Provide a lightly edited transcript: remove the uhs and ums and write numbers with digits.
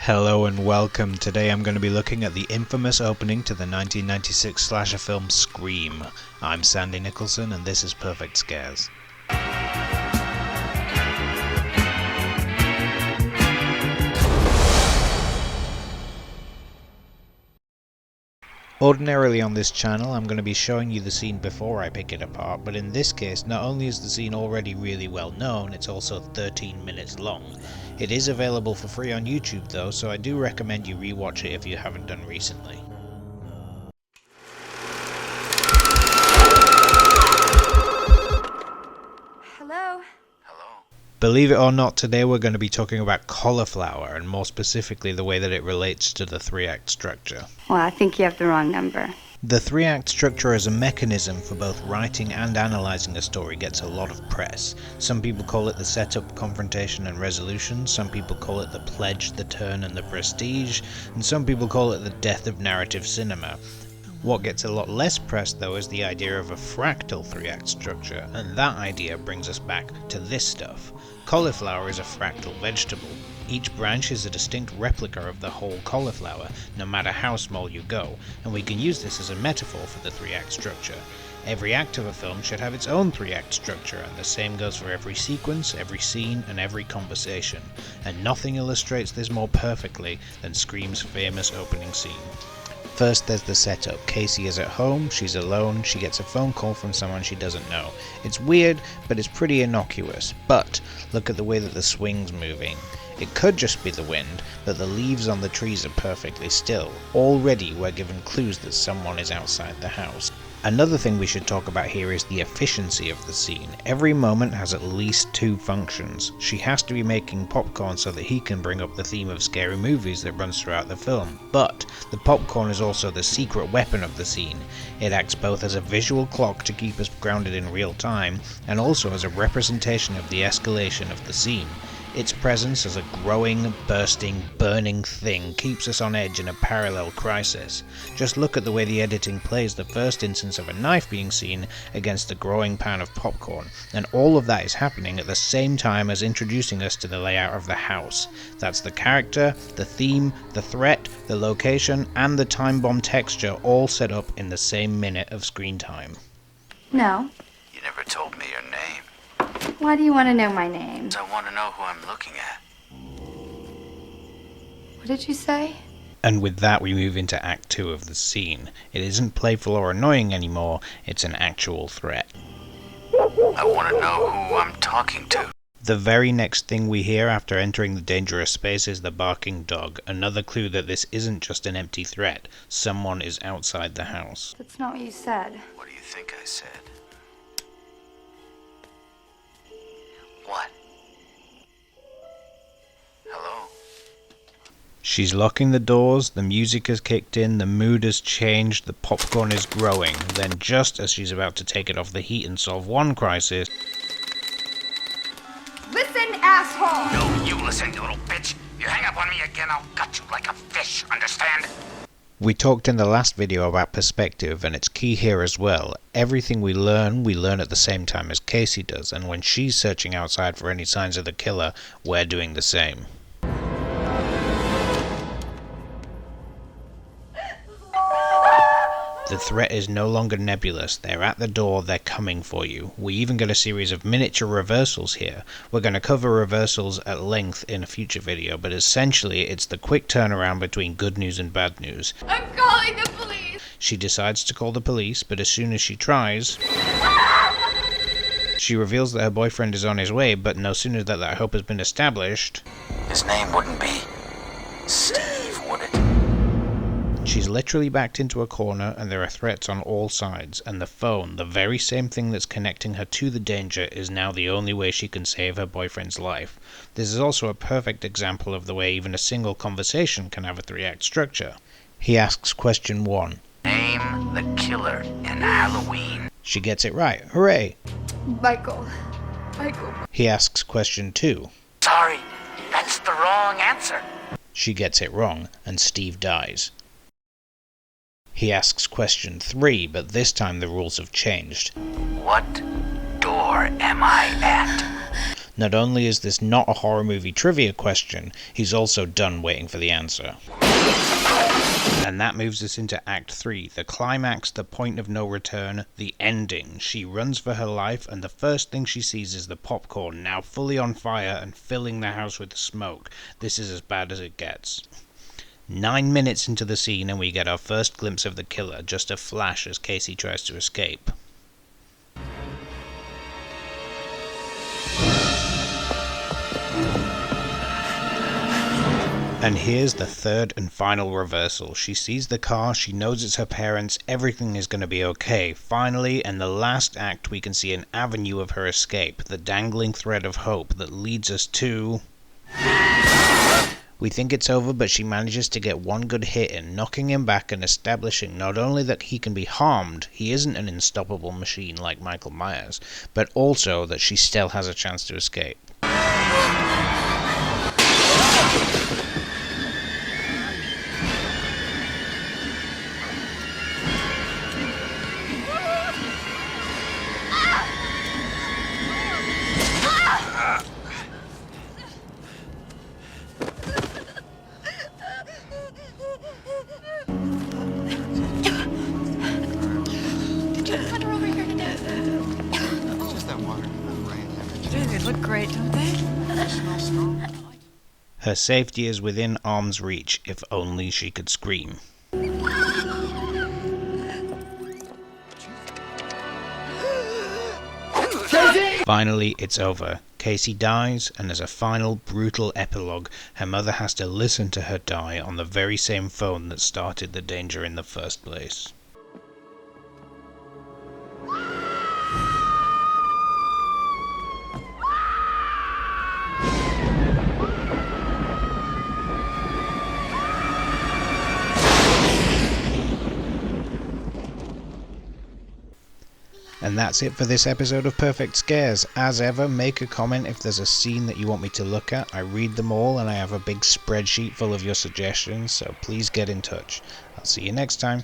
Hello and welcome. Today I'm going to be looking at the infamous opening to the 1996 slasher film Scream. I'm Sandy Nicholson and this is Perfect Scares. Ordinarily on this channel I'm going to be showing you the scene before I pick it apart, but in this case not only is the scene already really well known, it's also 13 minutes long. It is available for free on YouTube though, so I do recommend you rewatch it if you haven't done recently. Hello? Believe it or not, today we're going to be talking about cauliflower, and more specifically the way that it relates to the three-act structure. Well, I think you have the wrong number. The three-act structure as a mechanism for both writing and analysing a story gets a lot of press. Some people call it the setup, confrontation and resolution, some people call it the pledge, the turn and the prestige, and some people call it the death of narrative cinema. What gets a lot less press though is the idea of a fractal three-act structure, and that idea brings us back to this stuff. Cauliflower is a fractal vegetable. Each branch is a distinct replica of the whole cauliflower, no matter how small you go, and we can use this as a metaphor for the three-act structure. Every act of a film should have its own three-act structure, and the same goes for every sequence, every scene, and every conversation. And nothing illustrates this more perfectly than Scream's famous opening scene. First there's the setup. Casey is at home, she's alone, she gets a phone call from someone she doesn't know. It's weird, but it's pretty innocuous. But look at the way that the swing's moving. It could just be the wind, but the leaves on the trees are perfectly still. Already we're given clues that someone is outside the house. Another thing we should talk about here is the efficiency of the scene. Every moment has at least two functions. She has to be making popcorn so that he can bring up the theme of scary movies that runs throughout the film. But the popcorn is also the secret weapon of the scene. It acts both as a visual clock to keep us grounded in real time, and also as a representation of the escalation of the scene. Its presence as a growing, bursting, burning thing keeps us on edge in a parallel crisis. Just look at the way the editing plays the first instance of a knife being seen against a growing pan of popcorn, and all of that is happening at the same time as introducing us to the layout of the house. That's the character, the theme, the threat, the location, and the time bomb texture all set up in the same minute of screen time. No. You never told me your name. Why do you want to know my name? I want to know who I'm looking at. What did you say? And with that we move into Act 2 of the scene. It isn't playful or annoying anymore, it's an actual threat. I want to know who I'm talking to. The very next thing we hear after entering the dangerous space is the barking dog, another clue that this isn't just an empty threat. Someone is outside the house. That's not what you said. What do you think I said? What? Hello? She's locking the doors, the music has kicked in, the mood has changed, the popcorn is growing. Then just as she's about to take it off the heat and solve one crisis... Listen, asshole! No, you listen, you little bitch. You hang up on me again, I'll gut you like a fish, understand? We talked in the last video about perspective, and it's key here as well. Everything we learn at the same time as Casey does, and when she's searching outside for any signs of the killer, we're doing the same. The threat is no longer nebulous, they're at the door, they're coming for you. We even get a series of miniature reversals here. We're going to cover reversals at length in a future video, but essentially it's the quick turnaround between good news and bad news. I'm calling the police! She decides to call the police, but as soon as she tries... she reveals that her boyfriend is on his way, but no sooner that hope has been established... His name wouldn't be Steve, would it? She's literally backed into a corner and there are threats on all sides, and the phone, the very same thing that's connecting her to the danger, is now the only way she can save her boyfriend's life. This is also a perfect example of the way even a single conversation can have a three-act structure. He asks question 1. Name the killer in Halloween. She gets it right. Hooray! Michael. He asks question 2. Sorry, that's the wrong answer. She gets it wrong, and Steve dies. He asks question 3, but this time the rules have changed. What door am I at? Not only is this not a horror movie trivia question, he's also done waiting for the answer. And that moves us into Act 3, the climax, the point of no return, the ending. She runs for her life, and the first thing she sees is the popcorn, now fully on fire and filling the house with smoke. This is as bad as it gets. 9 minutes into the scene and we get our first glimpse of the killer, just a flash as Casey tries to escape. And here's the third and final reversal. She sees the car, she knows it's her parents, everything is going to be okay. Finally, in the last act, we can see an avenue of her escape, the dangling thread of hope that leads us to... We think it's over, but she manages to get one good hit in, knocking him back and establishing not only that he can be harmed, he isn't an unstoppable machine like Michael Myers, but also that she still has a chance to escape. They look great, don't they? Her safety is within arm's reach, if only she could scream. Finally, it's over. Casey dies, and as a final brutal epilogue, her mother has to listen to her die on the very same phone that started the danger in the first place. And that's it for this episode of Perfect Scares. As ever, make a comment if there's a scene that you want me to look at. I read them all and I have a big spreadsheet full of your suggestions, so please get in touch. I'll see you next time.